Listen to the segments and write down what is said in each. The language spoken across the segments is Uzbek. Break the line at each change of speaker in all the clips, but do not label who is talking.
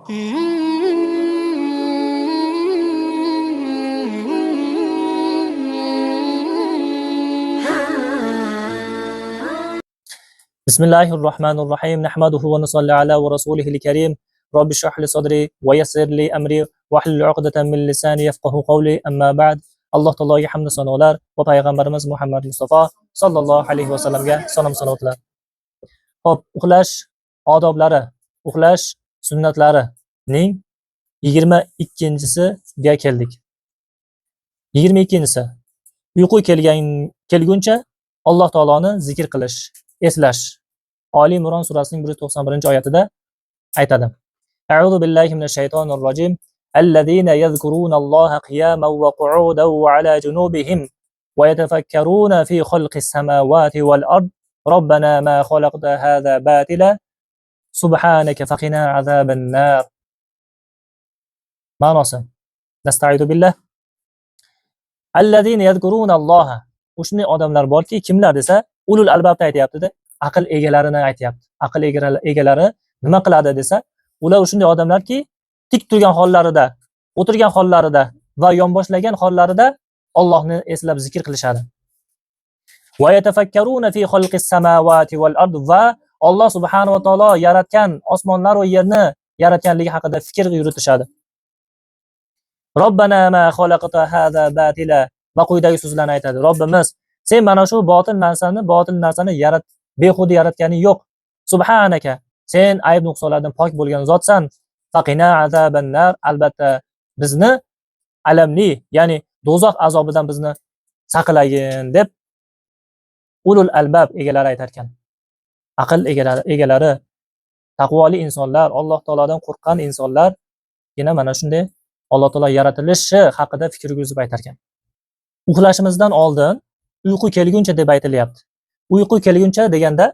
بسم الله الرحمن الرحيم نحمده ونصلي على ورسوله الكريم رب اشرح لي صدري ويسر لي أمري واحلل عقدة من لساني يفقه قولي أما بعد alloh taologa hamd sanolar va payg'ambarimiz Muhammad Mustafa sallallohu alayhi vasallamga salom salotlar. Xo'p, uxlash odoblari, uxlash sunnatlarining 22-siga keldik. 22-si uyqu kelguncha Alloh taoloni zikr qilish, eslash. Oli Imron surasining 191-oyatida aytadi. A'udhu billahi minash shaytonir rojim. الذين يذكرون الله قياما وقعودا وعلى جنوبهم ويتفكرون في خلق السماوات والأرض ربنا ما خلقت هذا باطلا سبحانك فقنا عذاب النار. Ma'nosi: Nasta'udu billah. Allazina yadhkuruna Alloha. O'shunday odamlar borki, kimlar desa, ulul albabni aytayapti-da, aql egalarini aytayapti. Aql egalari nima qiladi desa, ular o'shunday odamlarki, tik turgan hollarida, o'tirgan hollarida va yonboshlagan hollarida Allohni eslab zikr qilishadi. Va yatafakkaruna fi xalqis samawati wal ard va Alloh subhanahu va taolo yaratgan osmonlar va yerni yaratganligi haqida fikr yuritishadi. Robbana ma xalaqta hada batila. Va quyidagi so'zlarni aytadi. Robbimiz, sen mana shu botil narsani behuda yaratganing yo'q. Subhanaka, sen ayb nuqsonlardan pok bo'lgan zotsan. Faqina azaban nar. Albatta bizni alamli, ya'ni do'zax azobidan bizni saqlagin deb ulul albab egalari aytar ekan. Aql egalari, taqvoli insonlar, Alloh taolodan qo'rqqan insonlar yana mana shunday Alloh taolo yaratilishi haqida fikr yuritib aytar ekan. Uxlashimizdan oldin uyqu kelguncha deb aytilyapti. Uyqu kelguncha deganda,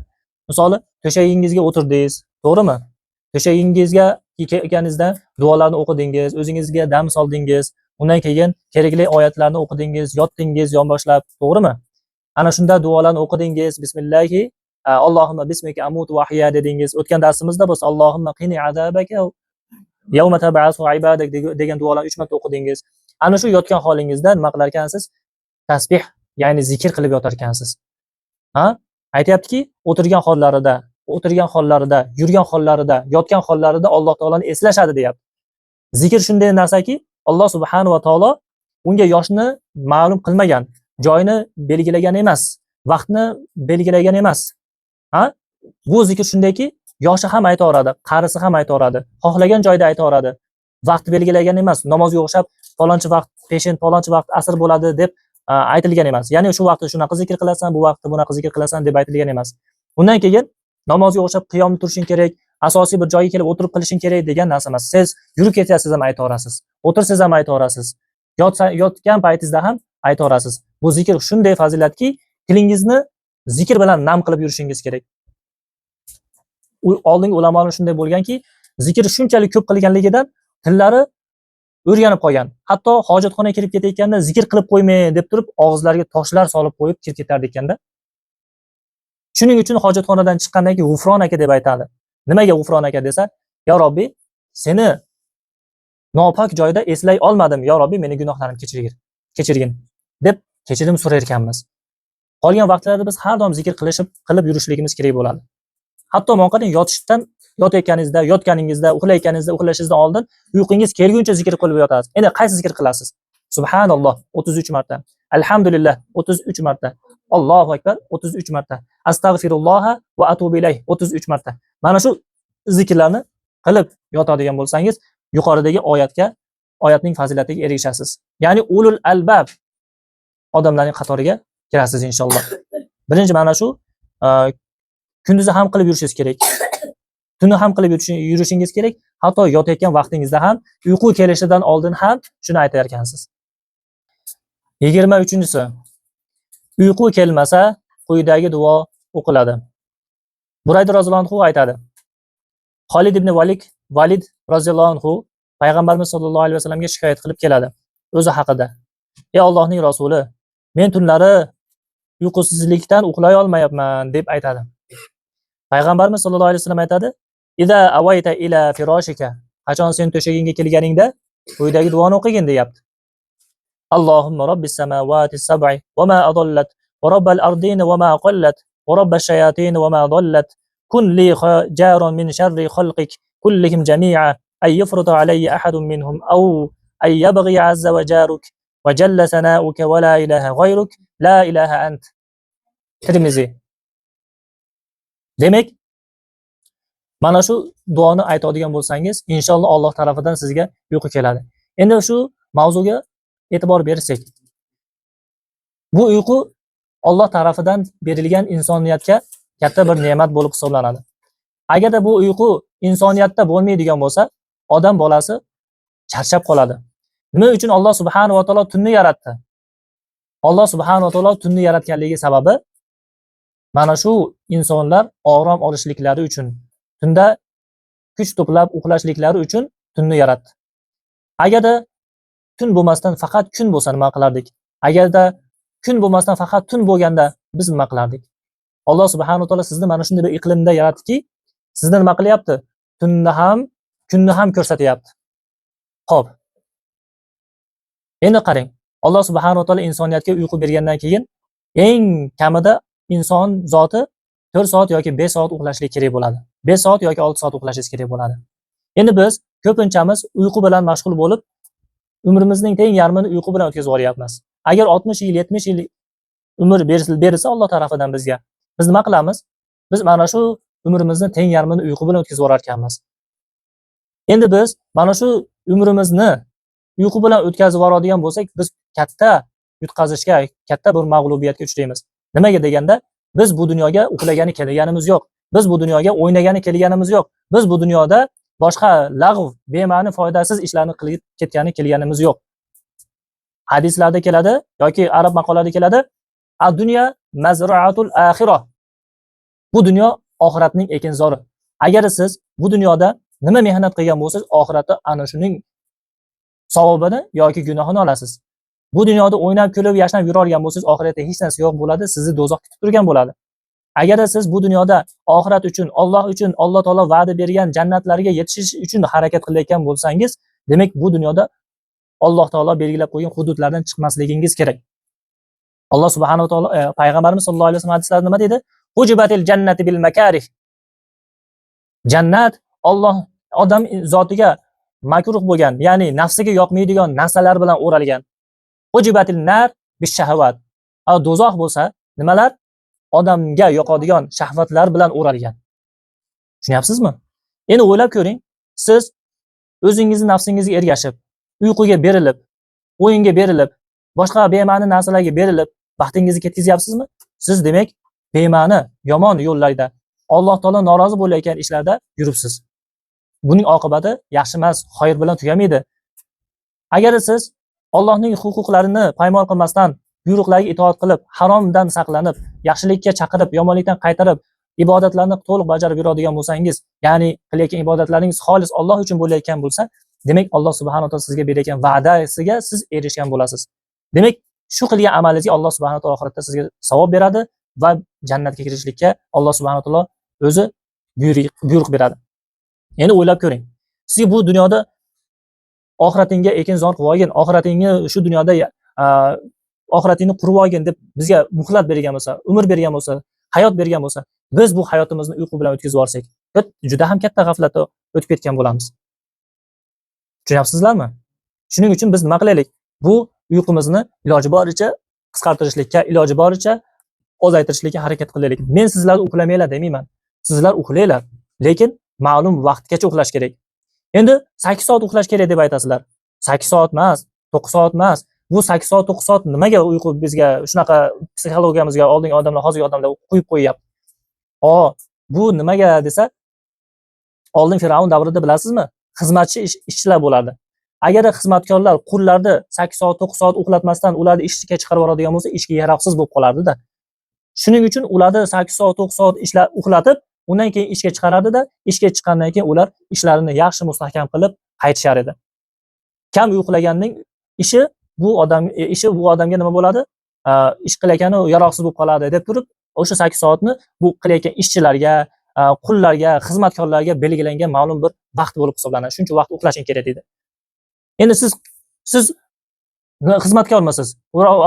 misoli to'shagingizga o'tirdingiz, to'g'rimi? To'shagingizga kelganingizda duolarni o'qidingiz, o'zingizga dam soldingiz, undan keyin kerakli oyatlarni o'qidingiz, yotdingiz yonboshlab, to'g'rimi? Ana shunda duolarni o'qidingiz, bismillahi Allohumma bismika amutu va ahya dedingiz. O'tgan darsimizda biz Allohumma qini azabaka yawma tab'asu ibadak degan duolarni 3 marta o'qidingiz. Ana shu yotgan holingizda nima qilar ekansiz? Tasbih, ya'ni zikr qilib yotar ekansiz. Aytayaptiki, o'tirgan hollarida, yurgan hollarida, yotgan hollarida Alloh taoloni eslashadi deyapti. Zikr shunday narsaki, Alloh subhanahu va taolo unga yoshni ma'lum qilmagan, joyni belgilagan emas, vaqtni belgilagan emas. Bu zikr shundayki, yoshi ham aytaveradi, qarisi ham aytaveradi, xohlagan joyda aytaveradi. Vaqt belgilagan emas, namozga o'xshab falonchi vaqt peshin, falonchi vaqt asr bo'ladi deb aytilgan emas. Ya'ni shu vaqtda shunaqa zikr qilasan, bu vaqtda bunaqa zikr qilasan deb aytilgan emas. Undan keyin namozga o'xshab qiyomda turishing kerak, asosiy bir joyga kelib o'tirib qilishing kerak degan narsa emas. Siz yurib ketyapsiz ham aytaverasiz, o'tirsiz ham aytaverasiz, yotgan paytingizda ham aytaverasiz. Bu zikr shunday fazilatki, tilingizni zikr bilan nam qilib yurishingiz kerak. Oldingi ulamolar shunday bo'lganki, zikr shunchalik ko'p qilganligidan tillari o'rganib qolgan. Hatto hojatxonaga kirib ketayotganda zikr qilib qo'ymay deb turib, og'izlariga toshlar solib qo'yib kirib ketardi ekanda. Shuning uchun hojatxonadan chiqqandan keyin G'ufron aka deb aytadi. Nimaga G'ufron aka desa, "Ya Robbi, seni nopok joyda eslay olmadim. Ya Robbi, meni gunohlarimni kechirgin" deb kechirim so'rar ekanmiz. Qolgan vaqtlarda biz har doim zikr qilib yurishligimiz kerak bo'ladi. Hatto mo'qaning yotganingizda, uxlashingizdan oldin uyqungiz kelguncha zikr qilib yotasiz. Endi qaysi zikr qilasiz? Subhanalloh 33 marta, alhamdulillah 33 marta, Allohu akbar 33 marta, astag'firulloh va atubu ilayh 33 marta. Mana shu zikrlarni qilib yotadigan bo'lsangiz, yuqoridagi oyatning fazilatiga erishasiz. Ya'ni ulul albab odamlarning qatoriga kirasiz inshaalloh. Birinchi mana shu kunduzi ham qilib yurishingiz kerak. Tuni ham qilib yurishingiz kerak. Hatto yotayotgan vaqtingizda ham, uyqu kelishidan oldin ham shuni aytar ekansiz. 23-si. Uyqu kelmasa, quyidagi duo o'qiladi. Burayd roziyallohu anhu aytadi. Xolid ibn Valid roziyallohu anhu payg'ambarimiz sollallohu alayhi vasallamga shikoyat qilib keladi o'zi haqida. Ey Allohning rasuli, men tunlari uyqusizlikdan uxlay olmayapman deb aytadi. Payg'ambarimiz sollallohu alayhi vasallam aytadi: "Iza awayta ila firashika qachon sen to'shagingga kelganingda quyidagi duoni o'qigin deyapti. Allohumma robbis samawati sab'i va ma adallat va robbal ardina va ma qallat va robbash shayatin va ma dallat kun li jaron min sharri khalqik kullihim jami'a ay yafrutu alayya ahadun minhum aw ay yabghi azza wa jaruk va jalla sana'uka va la ilaha ghayruk la ilaha ant. Tirmizi. Demak, mana shu duoni aytadigan bo'lsangiz, inshaalloh Alloh tarafidan sizga uyqu keladi. Endi shu mavzuga e'tibor bersak, bu uyqu Alloh tarafidan berilgan insoniyatga katta bir ne'mat bo'lib hisoblanadi. Agarda bu uyqu insoniyatda bo'lmaydigan bo'lsa, odam bolasi charchab qoladi. Nima uchun Alloh subhanahu va taolo tunni yaratdi? Alloh subhanahu va taolo tunni yaratganligi sababi mana shu insonlar orom olishliklari uchun, tunda kuch to'plab uxlashliklari uchun tunni yaratdi. Agarda tun bo'lmasdan faqat kun bo'lsa nima qilardik? Agarda kun bo'lmasdan faqat tun bo'lganda biz nima qilardik? Alloh subhanahu va taolo sizni mana shunday bir iqlimda yaratdiki, sizni nima qilyapti? Tunni ham, kunni ham ko'rsatyapti. Xo'p. Endi qarang, Alloh subhanahu va taolo insoniyatga uyqu bergandan keyin eng kamida inson zoti 4 soat yoki 5 soat uxlashlik kerak bo'ladi. 5 soat yoki 6 soat uxlashingiz kerak bo'ladi. Endi biz ko'pinchamiz uyqu bilan mashg'ul bo'lib, umrimizning teng yarmini uyqu bilan o'tkazib yuboryapmiz. Agar 60 yil, 70 yil umr berilsa Alloh tarafidan bizga, biz nima qilamiz? Biz mana shu umrimizni teng yarmini uyqu bilan o'tkazib yuborar ekanmiz. Endi biz mana shu umrimizni uyqu bilan o'tkazib yuboradigan bo'lsak, biz katta yutqazishga, katta bir mag'lubiyatga uchraymiz. Nimaga deganda, biz bu dunyoga uxlagani kelganimiz yo'q. Biz bu dunyoga o'ynagani kelganimiz yo'q. Biz bu dunyoda boshqa lag'v, bema'ni, foydasiz ishlarni qilib kelganimiz yo'q. Hadislarda keladi yoki arab maqollarida keladi, ad-dunya mazra'atul axirah. Bu dunyo oxiratning ekinzori. Agar siz bu dunyoda nima mehnat qilgan bo'lsangiz, oxiratda ana shuning savobini yoki gunohini olasiz. Bu dunyoda o'ynab, kulib, yashnab yurargan bo'lsangiz, oxiratda hech narsa yo'q bo'ladi, sizni do'zax kutib turgan bo'ladi. Agar siz bu dunyoda oxirat uchun, Alloh taolo va'da bergan jannatlariga yetishish uchun harakat qilayotgan bo'lsangiz, demak bu dunyoda Alloh taolo belgilab qo'ygan hududlardan chiqmasligingiz kerak. Alloh subhanahu va taolo payg'ambarimiz sollallohu alayhi vasallam hadislarida nima dedi? Hujibatil jannati bil makarih. Jannat Alloh odam zotiga makruh bo'lgan, ya'ni nafsiga yoqmaydigan narsalar bilan o'ralgan. Hujibatil nar bis shahvat. Do'zax bo'lsa, nimalar? Odamga yoqadigan shahvatlar bilan o'ralgan. Tushunyapsizmi? Endi o'ylab ko'ring, siz o'zingizni nafsingizga ergashib, uyquga berilib, o'yinga berilib, boshqa bema'ni narsalarga berilib, vaqtingizni ketkazyapsizmi? Siz demak bema'ni, yomon yo'llarda, Alloh taolo norozi bo'layotgan ishlarda yuribsiz. Buning oqibati yaxshi emas, xayr bilan tugamaydi. Agar siz Allohning huquqlarini paymol qilmasdan, buyruqlarga itoat qilib, haromdan saqlanib, yaxshilikka chaqirib, yomonlikdan qaytarib, ibodatlarni to'liq bajarib yuradigan bo'lsangiz, ya'ni qilayotgan ibodatlaringiz xolis Alloh uchun bo'layotgan bo'lsa, demak Alloh subhanahu va taolo sizga berayotgan va'dasiga siz erishgan bo'lasiz. Demak, shu qilgan amalingizga Alloh subhanahu va taolo oxiratda sizga savob beradi va jannatga kirishlikka Alloh subhanahu va taolo o'zi buyruq beradi. Endi o'ylab ko'ring. Siz bu dunyoda oxiratingga ekinzor qilib olgin, oxiratingni shu dunyoda oxiratingni qurib olgin deb bizga muhlat bergan bo'lsa, umr bergan bo'lsa, hayot bergan bo'lsa, biz bu hayotimizni uyqu bilan o'tkazib yuborsak, juda ham katta g'aflatda o'tib ketgan bo'lamiz. Tushunyapsizlarmi? Shuning uchun biz nima qilaylik? Bu uyqumizni iloji boricha qisqartirishlikka, iloji boricha ozaytirishlikka harakat qilaylik. Men sizlar uxlamanglar demayman. Sizlar uxlanglar, lekin ma'lum vaqtgacha uxlash kerak. Endi 8 soat uxlash kerak deb aytasizlar. 8 soat emas, 9 soat emas. Bu 8 soat, 9 soat nimaga uyqu bizga shunaqa psixologiyamizga oldingi odamlar, hozirgi odamlar qo'yib qo'yyapti? Bu nimaga desa, oldin Fir'avn davrida bilasizmi? Xizmatchi ishchilar bo'lardi. Agar xizmatkorlar qullarni 8 soat, 9 soat uxlatmasdan ularni ishga chiqarib yuboradigan bo'lsa, ishga yaroqsiz bo'lib qolardi-da. Shuning uchun ularni 8 soat, 9 soat ishlar uxlatib, undan keyin ishga chiqaradi-da, ishga chiqqandan keyin ular ishlarini yaxshi mustahkam qilib qaytishar edi. Kam uxlaganning ishi bu odamga nima bo'ladi? Ish qilayotgani yaroqsiz bo'lib qoladi deb turib, o'sha 8 soatni bu qilayotgan ishchilarga, qullarga, xizmatkorlarga belgilangan ma'lum bir vaqt bo'lib hisoblanadi. Shuncha vaqt uxlashing kerak deydi. Endi siz xizmatkormisiz?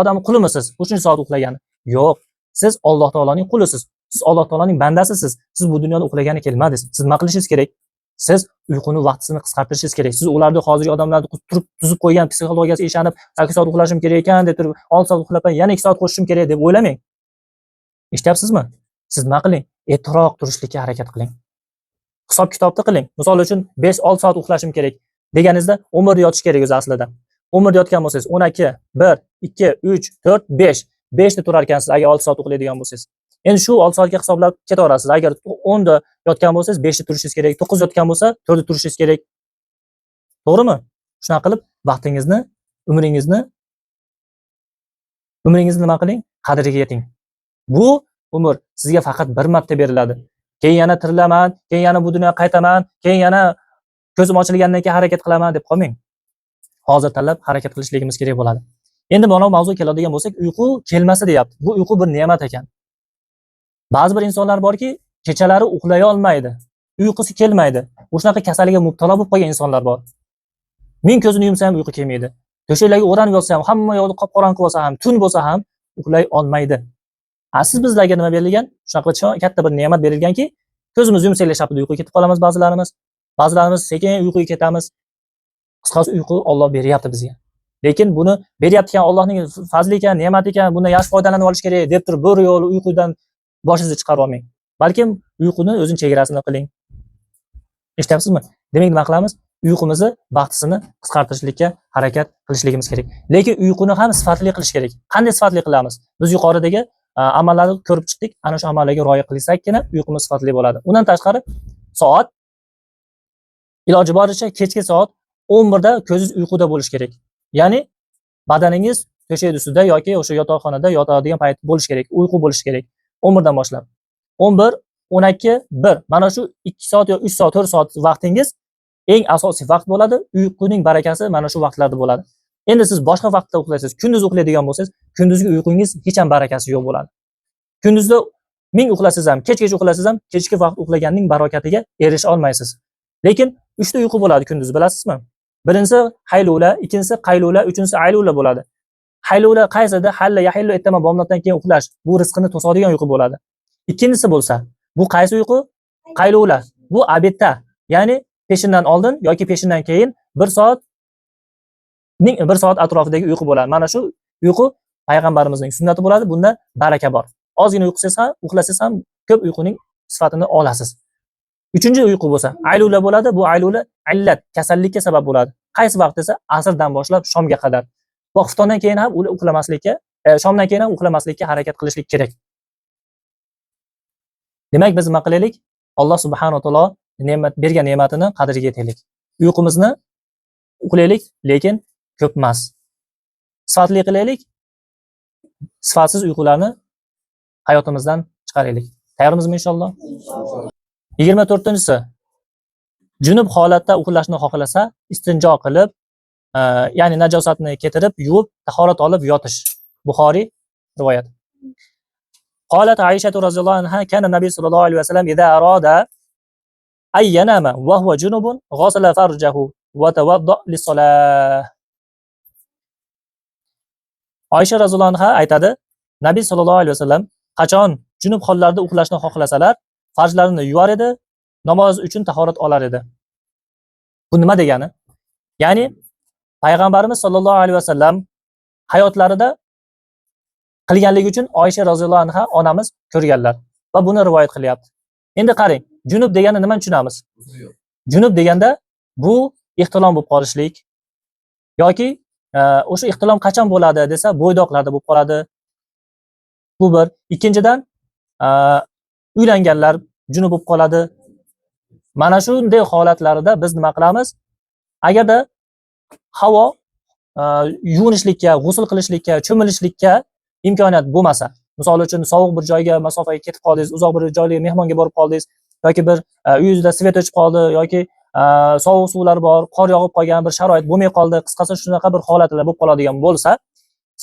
Odam qulimiz? Shuncha soat uxlagani? Yo'q. Siz Alloh taoloning qulisiz. Siz Alloh taoloning bandasisiz. Siz bu dunyoda uxlagani kelmadingiz. Siz nima qilishingiz kerak? Siz uyquni vaqtisini qisqartirishingiz kerak. Siz ularni hozirgi odamlarni turib tuzib qo'ygan psixologiyasiga ishonib, 8 soat uxlashim kerak ekan deb turib, 6 soat uxlab, yana 2 soat qo'shishim kerak deb o'ylamang. Eshityapsizmi? Siz nima qiling? Ertaroq turishlikka harakat qiling. Hisob kitobni qiling. Misol uchun 5-6 soat uxlashim kerak deganingizda umr yotish kerak o'zi aslida. Umr yotgan bo'lsangiz 12, 1, 2, 3, 4, 5. 5 da turar ekansiz agar 6 soat uxlaydigan bo'lsangiz. Endi shu 6 soatga hisoblab ketaverasiz. Agar 10 da yotgan bo'lsangiz 5 da turishingiz kerak, 9 yotgan bo'lsa 4 da turishingiz kerak. To'g'rimi? Shunaqa qilib vaqtingizni, umringizni nima qiling? Qadriga yeting. Bu umr sizga faqat bir marta beriladi. Keyin yana tirilaman, keyin yana bu dunyoga qaytaman, keyin yana ko'zim ochilgandan keyin harakat qilaman deb qolmang. Hozir tanlab harakat qilishligimiz kerak bo'ladi. Endi mana bu mavzuga keladigan bo'lsak, uyqu kelmasa deyapti. Bu uyqu bir ne'mat ekan. Ba'zi bir insonlar borki, kechalari uxlay olmaydi. Uyqusi kelmaydi. O'shunaqa kasallikka mubtalo bo'lib qolgan insonlar bor. Men ko'zini yumsam uyqu kelmaydi. To'shaklarga o'ranib yotsam, hamma yo'qni qop-qorong'i bo'lsa ham, tun bo'lsa ham uxlay olmaydi. Siz bizlarga nima berilgan? Shunaqa katta bir ne'mat berilganki, ko'zimiz yumsanglar shapida uyquga ketib qolamiz ba'zilarimiz. Ba'zilarimiz sekin uyquga ketamiz. Qisqasi uyqu Alloh beryapti bizga. Lekin buni beryapti ekan, Allohning fazli ekan, ne'mati ekan, bundan yaxshi foydalanib olish kerak deb turib, bir yo'l uyqudan boshingizni chiqarib olmang. Balkim uyquni o'zining chegarasini qiling. Eshityapsizmi? Demak, nima qilamiz? Uyqumizni vaqtisini qisqartirishlikka harakat qilishligimiz kerak. Lekin uyquni ham sifatli qilish kerak. Qanday sifatli qilamiz? Biz yuqoridagi amallarni ko'rib chiqdik. Ana shu amallarga rioya qilsakkina uyqumiz sifatli bo'ladi. Undan tashqari soat iloji boricha kechki soat 11 da ko'zingiz uyquda bo'lish kerak. Ya'ni badaningiz to'shak ustida yoki o'sha yotoqxonada yotadigan payt bo'lish kerak, uyqu bo'lish kerak. 11 dan boshlab. 11, 12, 1. Mana shu 2 soat yo 3 soat, 4 soat vaqtingiz eng asosiy vaqt bo'ladi. Uyquning barakasi mana shu vaqtlarda bo'ladi. Endi siz boshqa vaqtda uxlaysiz, kunduz uxlaydigan bo'lsangiz, kunduzgi uyqungiz hech ham barakasi yo'q bo'ladi. Kunduzda ming uxlasangiz ham, kechgacha uxlasangiz ham, kechki vaqt uxlaganning barakatiga erisha olmaysiz. Lekin 3 ta uyqu bo'ladi kunduz, bilasizmi? Birinchisi haylula, ikkinchisi qaylula, uchinchisi aylula bo'ladi. Haylula qaysida? Halla yahillu ertaman bomdoddan keyin uxlash. Bu rizqini to'sadigan uyqu bo'ladi. Ikkinchisi bo'lsa, bu qaysi uyqu? Qaylula. Bu abedda, ya'ni peshindan oldin yoki peshindan keyin 1 soat atrofidagi uyqu bo'ladi. Mana shu uyqu payg'ambarimizning sunnati bo'ladi. Bunda baraka bor. Ozgina uxlasangiz ham ko'p uyquning sifatini olasiz. Uchinchi uyqu bo'lsa, aylula bo'ladi. Bu aylula illat, kasallikka sabab bo'ladi. Qaysi vaqt esa asrdan boshlab shomga qadar. Va xuftondan keyin ham uxlamaslikka, shomdan keyin ham uxlamaslikka harakat qilishlik kerak. Demak, biz nima qilaylik? Alloh subhanahu va taolo bergan ne'matini qadriga yetaylik. Uyqumizni uxlaylik, lekin ko'p emas. Sifatli qilaylik. Sifatsiz uyqularni hayotimizdan chiqaraylik. Tayyormizmi inshaalloh? 24-si. Junub holatda uxlashni xohlasa, istinjo qilib, ya'ni najosatni ketirib, yuvib, tahorat olib yotish. Buxoriy rivoyat. Qolat Aisha roziyallohu anha kana Nabiy sallallohu alayhi vasallam idza arada ay yanama wa huwa junubun ghasala farjahu wa tawadda lis-salah. Aisha roziyallohu anha aytadi, Nabiy sallallohu alayhi vasallam qachon junub hollarda uxlashni xohlasalar, farjlarini yuvar edi, namoz uchun tahorat olar edi. Bu nima degani? Ya'ni payg'ambarimiz sallallohu alayhi vasallam hayotlarida qilganligi uchun Oysha roziyallohu anha onamiz ko'rganlar va buni rivoyat qilyapti. Endi qarang, junub degani nimani tushunamiz? Junub deganda bu ehtilom bo'lib qolishlik yoki o'sha ehtilom qachon bo'ladi desa, bo'ydoqlarda bo'lib qoladi. Bu bir. Ikkinchidan uylanganlar junub bo'lib qoladi. Mana shunday holatlarda biz nima qilamiz? Agarda havo yuvinishlikka, g'usl qilishlikka, cho'milishlikka imkoniyat bo'lmasa, misol uchun sovuq bir joyga masofaga ketib qoldingiz, uzoq bir joyga mehmonga borib qoldingiz yoki bir uyingizda svet o'chib qoldi yoki sovuq suvlar bor, qor yog'ib qolgan bir sharoit bo'lmay qoldi, qisqasi shunaqa bir holatlar bo'lib qoladigan bo'lsa,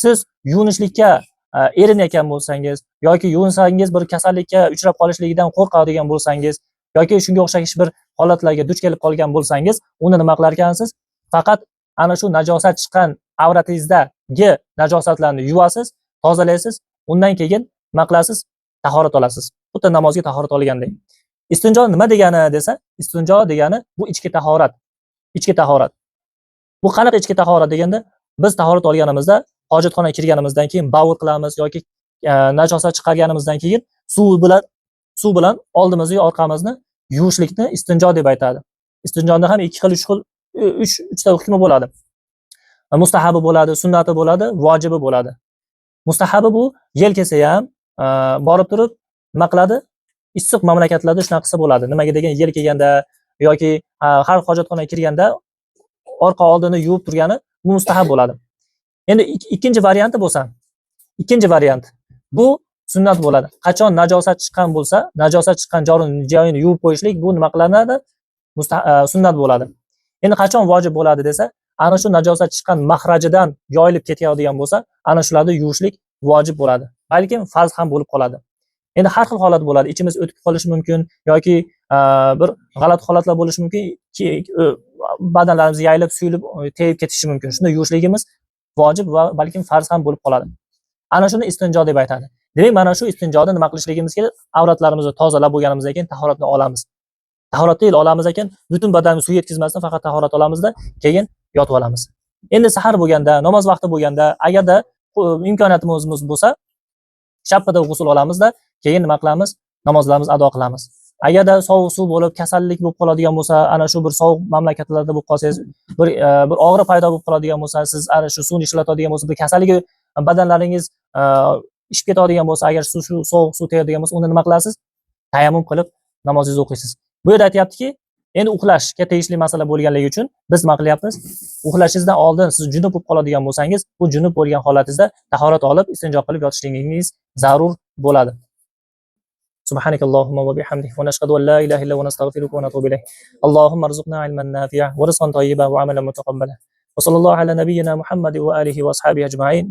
siz yuvinishlikka erinayotgan bo'lsangiz yoki yuvinsangiz bir kasallikka uchrab qolishligidan qo'rqadigan bo'lsangiz yoki shunga o'xshash bir holatlarga duch kelib qolgan bo'lsangiz, uni nima qilar ekansiz? Faqat ana shu najosat chiqqan avratingizdagi najosatlarni yuvasiz, tozalaysiz, undan keyin nima qilasiz? Tahorat olasiz. Xuddi namozga tahorat olgandek. Istinjo nima degani desa, istinjo degani bu ichki tahorat. Ichki tahorat. Bu qanaqa ichki tahorat deganda, biz tahorat olganimizda, hojatxonaga kirganimizdan keyin bavul qilamiz yoki najosat chiqarganimizdan keyin suv bilan oldimizni va orqamizni yuvishlikni istinjo deb aytadi. Istinjoda ham ikki xil, uchta hukmi bo'ladi. Mustahabi bo'ladi, sunnati bo'ladi, vojibi bo'ladi. Mustahabi bu yel kelsa ham borib turib nima qiladi? Issiq mamlakatlarda shunaqasi bo'ladi. Nimaga degan, yel kelganda yoki har hojatxonaga kirganda orqa oldini yuvib turgani bu mustahab bo'ladi. Endi ikkinchi varianti bo'lsa, ikkinchi variant bu sunnat bo'ladi. Qachon najosat chiqqan bo'lsa, najosat chiqqan joyini yuvib qo'yishlik bu nima qilinadi? Sunnat bo'ladi. Endi qachon vojib bo'ladi desa, ana shu najosat chiqqan mahrajidan yoyilib ketayotgan bo'lsa, ana shularni yuvishlik vojib bo'ladi. Balkim farz ham bo'lib qoladi. Endi har xil holat bo'ladi. Ichimiz o'tib qolishi mumkin yoki bir g'alati holatlar bo'lishi mumkin. Badanlarimiz yayilib, suyulib, tegib ketishi mumkin. Shunda yuvishligimiz vojib va balkim farz ham bo'lib qoladi. Ana shuni istinjo deb aytadi. Demak, mana shu istinjoda nima qilishligimiz kerak? Avratlarimizni tozalab bo'lganimizdan keyin tahoratni olamiz. Tahoratni olamiz ekan, butun badanimiz suv yetkazmasdan faqat tahorat olamizda, keyin yotib olamiz. Endi sahar bo'lganda, namoz vaqti bo'lganda, agarda imkoniyatimiz bo'lsa, shappada g'usl olamizda, keyin nima qilamiz? Namozlarimizni ado qilamiz. Agarda sovuq suv bo'lib, kasallik bo'lib qoladigan bo'lsa, ana shu bir sovuq mamlakatlarda bo'lib qolsangiz, bir og'riq paydo bo'lib qoladigan bo'lsa, siz ana shu suvni ishlatadigan bo'lsa, bir kasalligi badanlaringiz ishib ketadigan bo'lsa, agar shu sovuq suv tegadigan bo'lsa, uni nima qilasiz? Tayammum qilib namozingizni o'qiysiz. Bu yerda aytayaptiki, endi uxlashga tegishli masala bo'lganligi uchun biz nima qilyapmiz? Uxlashingizdan oldin siz junub bo'lib qoladigan bo'lsangiz, bu junub bo'lgan holatingizda tahorat olib, istinjo qilib yotishligingiz zarur bo'ladi. Subhanakallahumma va bihamdika va nashhadu an la ilaha illa anta nastaghfiruka va natubu ilayk. Allohumma arzuqna ilman nafi'a wa rizqan tayyiban wa amalan mutaqabbala. Va sallallohu ala nabiyyina Muhammad wa alihi wa ashabihi ajma'in.